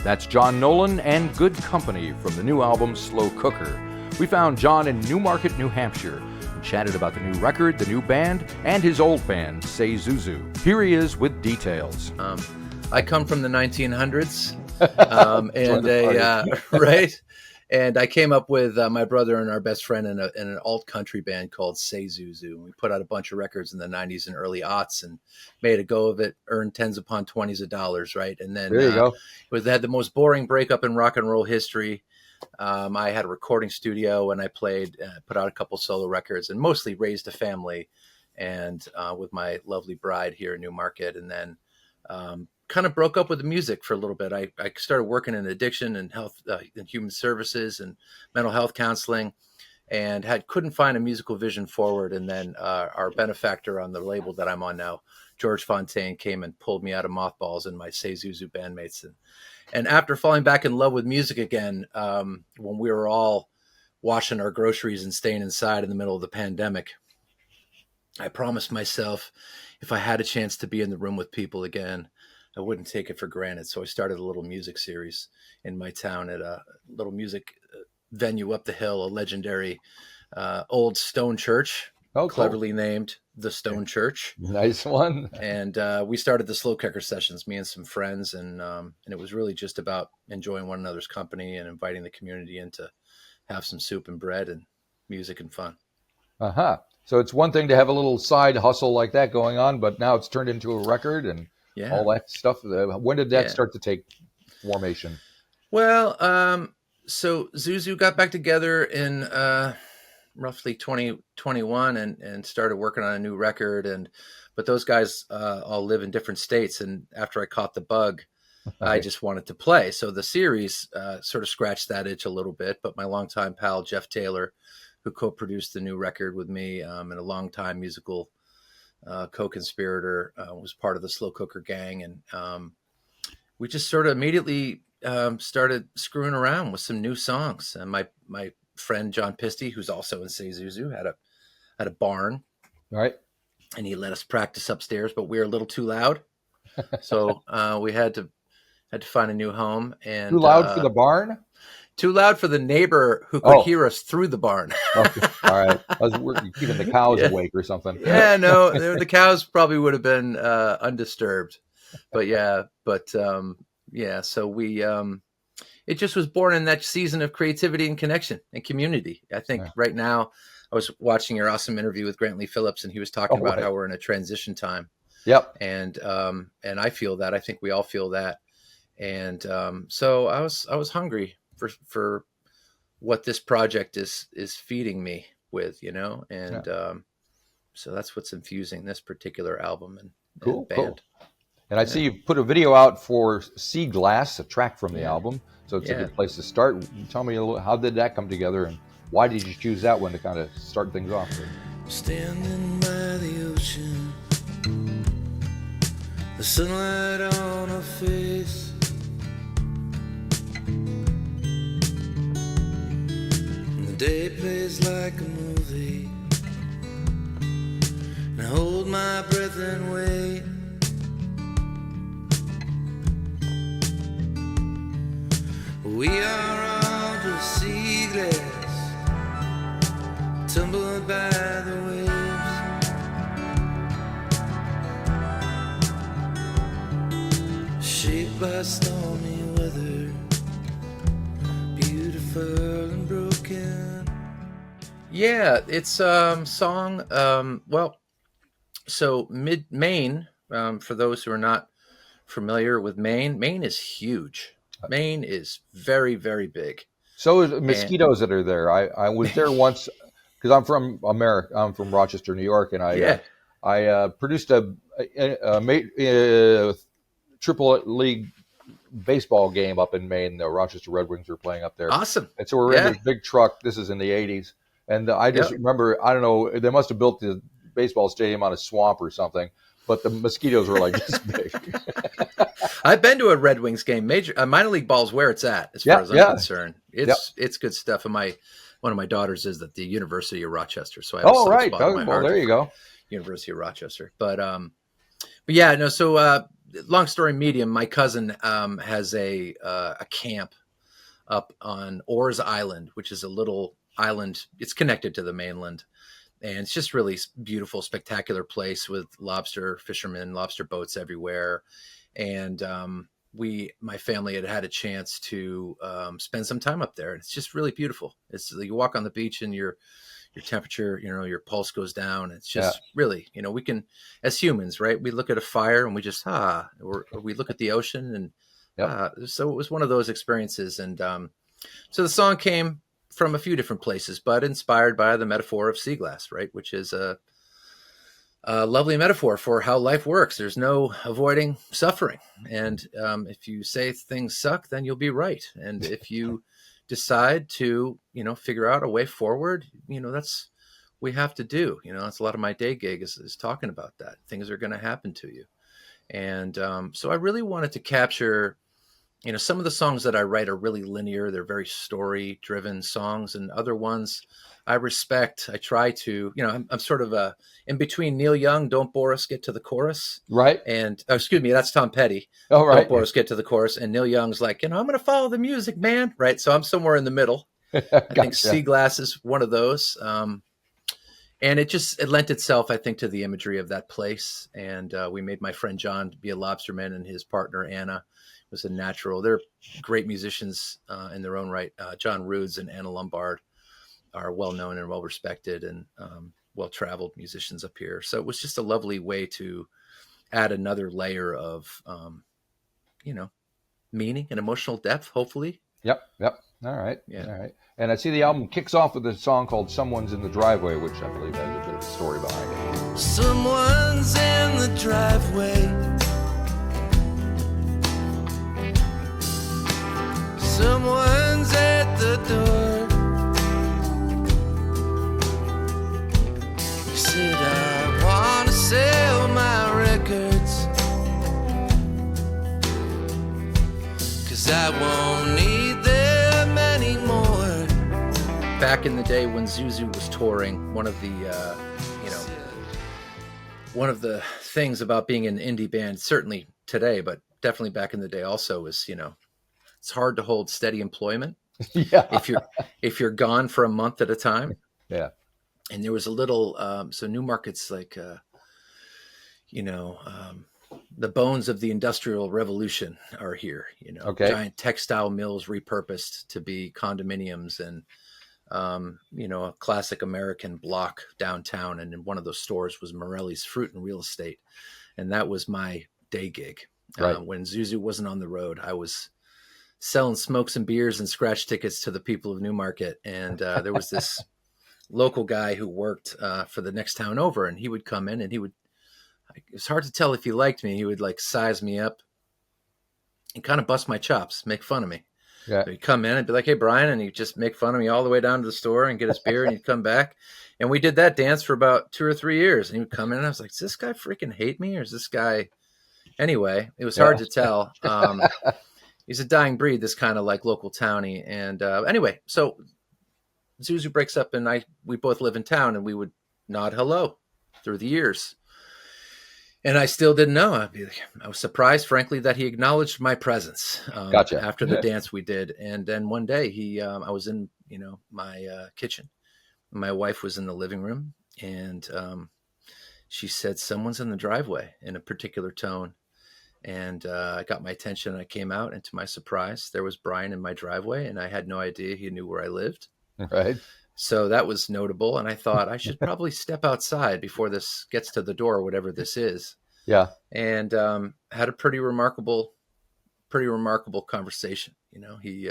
That's Jon Nolan and Good Company from the new album Slow Cooker. We found Jon in Newmarket, New Hampshire, and chatted about the new record, the new band, and his old band, Say Zuzu. Here he is with details. I come from the 1900s, right? And I came up with my brother and our best friend in an alt country band called Say Zuzu. We put out a bunch of records in the 90s and early aughts and made a go of it, earned tens upon twenties of dollars, right? And then there you go. Had the most boring breakup in rock and roll history. I had a recording studio and I played, put out a couple solo records and mostly raised a family and with my lovely bride here in Newmarket. And then kind of broke up with the music for a little bit. I started working in addiction and health and human services and mental health counseling and couldn't find a musical vision forward. And then our benefactor on the label that I'm on now, George Fontaine, came and pulled me out of mothballs and my Say Zuzu bandmates. And after falling back in love with music again, when we were all washing our groceries and staying inside in the middle of the pandemic, I promised myself if I had a chance to be in the room with people again, I wouldn't take it for granted. So I started a little music series in my town at a little music venue up the hill, a legendary old stone church, cleverly named the Stone Church. Nice one. And we started the Slow Cooker sessions, me and some friends. And it was really just about enjoying one another's company and inviting the community in to have some soup and bread and music and fun. Uh-huh. So it's one thing to have a little side hustle like that going on, but now it's turned into a record and all that stuff. When did that start to take formation? Well, so Zuzu got back together in roughly 2021 and started working on a new record. But those guys all live in different states. And after I caught the bug, I just wanted to play. So the series sort of scratched that itch a little bit. But my longtime pal, Jeff Taylor, who co-produced the new record with me and a longtime musical co-conspirator, was part of the Slow Cooker gang. And we just sort of immediately started screwing around with some new songs. And my friend, John Pisty, who's also in Say Zuzu, had a barn. Right. And he let us practice upstairs, but we were a little too loud. So we had to find a new home. And too loud for the barn? Too loud for the neighbor who could hear us through the barn. Okay. All right. We're keeping the cows awake or something. Yeah, no, the cows probably would have been undisturbed. But so we, it just was born in that season of creativity and connection and community. I think right now, I was watching your awesome interview with Grant Lee Phillips, and he was talking about how we're in a transition time. Yep. And I feel that. I think we all feel that. And so I was hungry for what this project is feeding me with, and so that's what's infusing this particular album and band. Cool. And I see you put a video out for Sea Glass, a track from the album, so it's a good place to start. Tell me a little, how did that come together, and why did you choose that one to kind of start things off with? Standing by the ocean, the sunlight on her face, day plays like a movie, and I hold my breath and wait. We are all just sea glass, tumbled by the waves, shaped by stormy weather, beautiful and broken. Yeah, it's song. So Maine, for those who are not familiar with Maine is huge. Maine is very, very big. So is mosquitoes that are there. I was there once because I'm from America. I'm from Rochester, New York, and I produced a triple league baseball game up in Maine. The Rochester Red Wings were playing up there. Awesome. And so we're in this big truck. This is in the 80s. And I just remember, I don't know, they must have built the baseball stadium on a swamp or something, but the mosquitoes were like this big. I've been to a Red Wings game. Minor league ball's where it's at, as far as I'm concerned. It's good stuff. And one of my daughters is at the University of Rochester, so I have a soft spot in my heart. There you go. University of Rochester. But yeah, no. So long story medium, my cousin has a camp up on Orr's Island, which is a little island. It's connected to the mainland. And it's just really beautiful, spectacular place with lobster fishermen, lobster boats everywhere. And my family had a chance to spend some time up there. And it's just really beautiful. It's you walk on the beach and your temperature, your pulse goes down. It's just really, we can, as humans, right? We look at a fire and we just, or we look at the ocean and so it was one of those experiences. And so the song came from a few different places, but inspired by the metaphor of sea glass, right? Which is a lovely metaphor for how life works. There's no avoiding suffering. And if you say things suck, then you'll be right. And if you decide to, figure out a way forward, that's we have to do. That's a lot of my day gig is talking about that. Things are going to happen to you. And so I really wanted to capture, some of the songs that I write are really linear. They're very story driven songs, and other ones I respect. I try to, I'm sort of in between Neil Young, Don't Bore Us, Get to the Chorus. Right. And, excuse me, that's Tom Petty. Oh, right. Don't Bore Us, Get to the Chorus. And Neil Young's like, I'm going to follow the music, man. Right. So I'm somewhere in the middle. I think Sea Glass is one of those. And it lent itself, I think, to the imagery of that place. And we made my friend John be a lobsterman, and his partner, Anna, was a natural. They're great musicians in their own right. John Roods and Anna Lombard are well-known and well-respected and well-traveled musicians up here. So it was just a lovely way to add another layer of, meaning and emotional depth, hopefully. Yep. All right. Yeah. All right. And I see the album kicks off with a song called Someone's in the Driveway, which I believe has a bit of a story behind it. Someone's in the driveway. Someone's at the door. He said, I want to sell my records, 'cause I won't need them anymore. Back in the day when Zuzu was touring, one of the things about being an indie band, certainly today, but definitely back in the day also, is, it's hard to hold steady employment. Yeah. if you're gone for a month at a time. Yeah. And there was a little, so Newmarket's like, the bones of the Industrial Revolution are here, Okay. Giant textile mills repurposed to be condominiums, and, a classic American block downtown. And in one of those stores was Morelli's Fruit and Real Estate. And that was my day gig. Right. When Zuzu wasn't on the road, I was selling smokes and beers and scratch tickets to the people of Newmarket. And there was this local guy who worked for the next town over, and he would come in and it was hard to tell if he liked me. He would like size me up and kind of bust my chops, make fun of me. Yeah. So he'd come in and be like, hey, Brian, and he'd just make fun of me all the way down to the store and get his beer, and he'd come back. And we did that dance for about 2 or 3 years. And he would come in and I was like, does this guy freaking hate me, or is this guy... Anyway, it was hard to tell. He's a dying breed, this kind of like local townie. And anyway, so Zuzu breaks up, and we both live in town, and we would nod hello through the years. And I still didn't know. I was surprised, frankly, that he acknowledged my presence Gotcha. after the dance we did. And then one day I was in, my kitchen. My wife was in the living room, and she said, someone's in the driveway, in a particular tone. And I got my attention, and I came out, and to my surprise, there was Brian in my driveway, and I had no idea he knew where I lived. Right. So that was notable. And I thought I should probably step outside before this gets to the door, or whatever this is. Yeah. And had a pretty remarkable conversation. He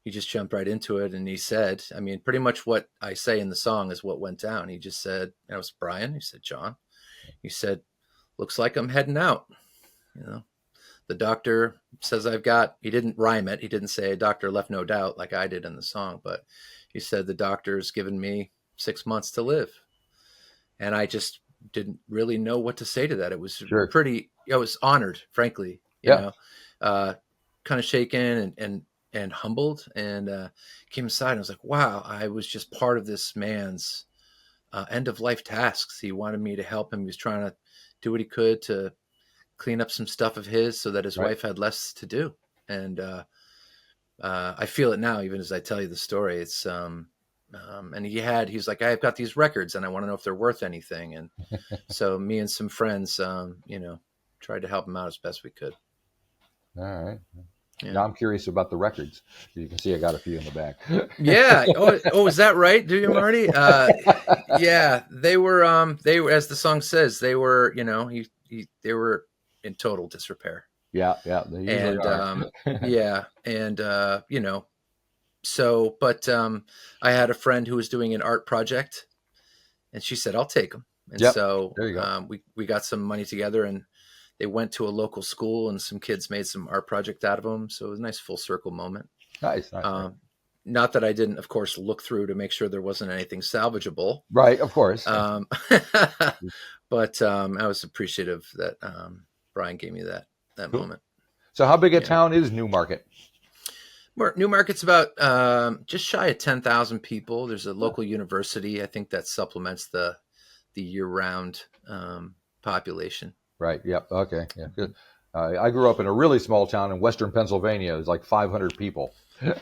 just jumped right into it, and he said, pretty much what I say in the song is what went down. He just said, and it was Brian. He said, John, he said, looks like I'm heading out. The doctor says he didn't rhyme it. He didn't say doctor left no doubt like I did in the song, but he said the doctor's given me 6 months to live. And I just didn't really know what to say to that. It was I was honored, frankly, kind of shaken and humbled, and came aside and was like, wow, I was just part of this man's end of life tasks. He wanted me to help him. He was trying to do what he could to clean up some stuff of his so that his wife had less to do. And I feel it now, even as I tell you the story. It's and he's like, I've got these records and I want to know if they're worth anything. And so me and some friends, tried to help him out as best we could. All right. Yeah. Now I'm curious about the records. You can see I got a few in the back. Yeah. Oh, is that right? Do you, Marty? Yeah, they were, as the song says, they were, they were in total disrepair. Yeah. They usually are. Yeah. And, but I had a friend who was doing an art project and she said, I'll take them. And so there you go. we got some money together and they went to a local school and some kids made some art project out of them. So it was a nice full circle moment. Nice. Not that I didn't, of course, look through to make sure there wasn't anything salvageable. Right. Of course. But I was appreciative that Brian gave me that cool. moment. So how big a town is Newmarket? Newmarket's about just shy of 10,000 people. There's a local university, I think, that supplements the year-round population. Right. Yep. Okay. Yeah. Good. I grew up in a really small town in Western Pennsylvania. It was like 500 people.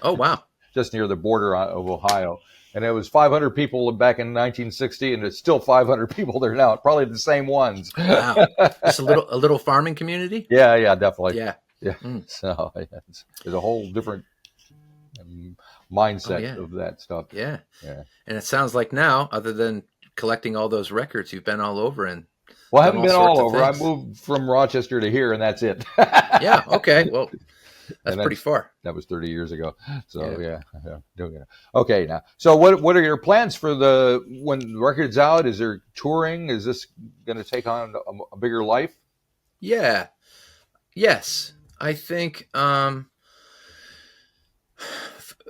Oh, wow. Just near the border of Ohio. And it was 500 people back in 1960, and it's still 500 people there now. Probably the same ones. Wow. Just a little farming community? Yeah, definitely. Yeah. So there's a whole different mindset of that stuff. Yeah. And it sounds like now, other than collecting all those records, you've been all over and well, I haven't been all over. I moved from Rochester to here, and that's it. Yeah. Okay. Well, that's pretty far. That was 30 years ago. So yeah. Okay. Now, so what are your plans for when the record's out? Is there touring? Is this going to take on a bigger life? Yeah. Yes. I think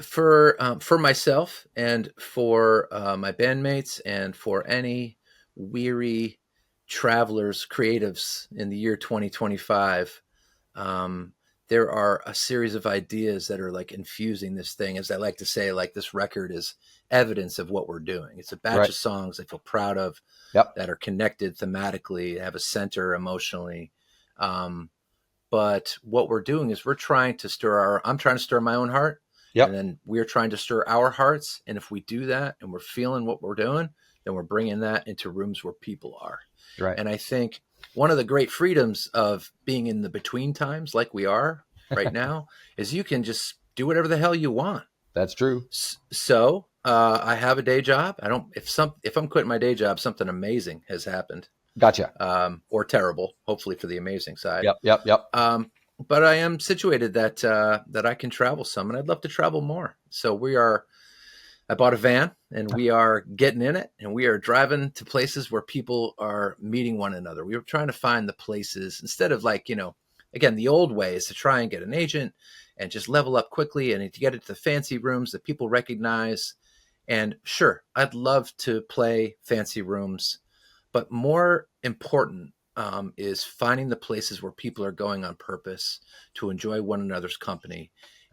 for myself and for my bandmates and for any weary travelers, creatives in the year 2025, there are a series of ideas that are like infusing this thing. As I like to say, like this record is evidence of what we're doing. It's a batch of songs I feel proud of that are connected thematically, have a center emotionally. But what we're doing is I'm trying to stir my own heart. And then we're trying to stir our hearts. And if we do that and we're feeling what we're doing, then we're bringing that into rooms where people are. Right. And I think one of the great freedoms of being in the between times like we are right now is you can just do whatever the hell you want. That's true. So I have a day job. If I'm quitting my day job, something amazing has happened. Gotcha. Or terrible, hopefully for the amazing side. Yep. But I am situated that I can travel some, and I'd love to travel more. So I bought a van, and we are getting in it, and we are driving to places where people are meeting one another. We were trying to find the places instead of again, the old way is to try and get an agent and just level up quickly and to get it to the fancy rooms that people recognize. And sure, I'd love to play fancy rooms, but more important is finding the places where people are going on purpose to enjoy one another's company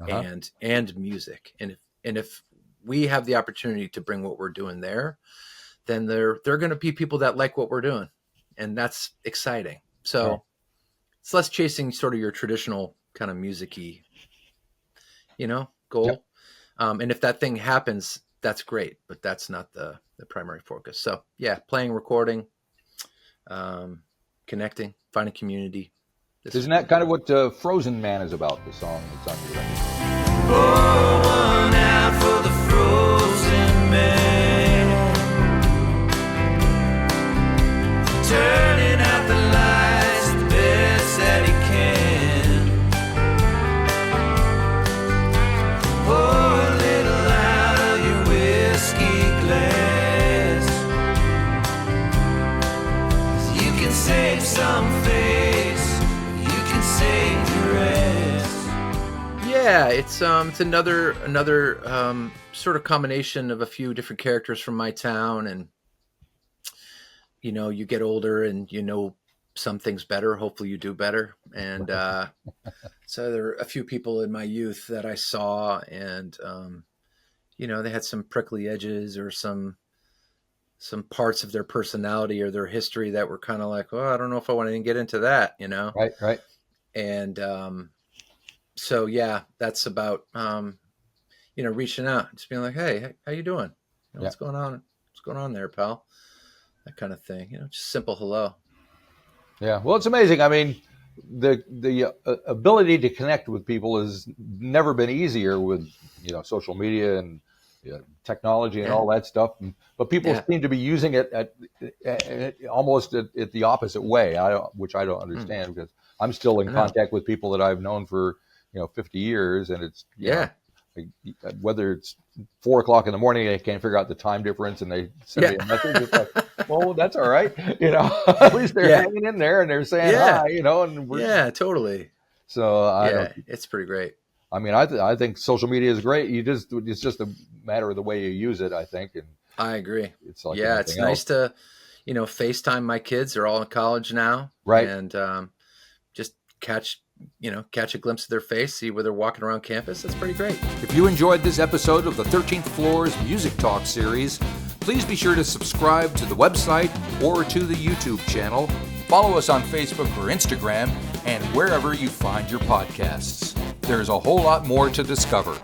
and music. And if we have the opportunity to bring what we're doing there, then they're going to be people that like what we're doing. And that's exciting. So it's less chasing sort of your traditional kind of music-y, goal. And if that thing happens, that's great, but that's not the primary focus. So yeah, playing, recording, connecting, finding community. Isn't that kind of what Frozen Man is about, the song that's on your record? Pour one out for the frozen man, turning out the lights the best that he can. Pour a little out of your whiskey glass, 'cause you can save some face, you can save your ass. Yeah, it's another sort of combination of a few different characters from my town, and you get older and some things better. Hopefully, you do better, and so there are a few people in my youth that I saw, and they had some prickly edges or some some parts of their personality or their history that were kind of like, well, I don't know if I want to get into that, you know? Right. And so, yeah, that's about, reaching out, just being like, hey, how you doing? What's going on? What's going on there, pal? That kind of thing, just simple hello. Yeah. Well, it's amazing. I mean, the ability to connect with people has never been easier with, social media and technology and all that stuff. But people seem to be using it at almost at the opposite way, which I don't understand, because I'm still in contact with people that I've known for 50 years, and it's whether it's 4 o'clock in the morning, they can't figure out the time difference, and they send me a message. It's like, well, that's all right, at least they're hanging in there and they're saying hi, and we're, totally. So it's pretty great. I mean, I think social media is great. It's just a matter of the way you use it, I think. And I agree. It's like it's nice to, FaceTime my kids. They're all in college now, right? And just catch a glimpse of their face, see where they're walking around campus. That's pretty great. If you enjoyed this episode of the 13th Floor's Music Talk series, please be sure to subscribe to the website or to the YouTube channel. Follow us on Facebook or Instagram and wherever you find your podcasts. There's a whole lot more to discover.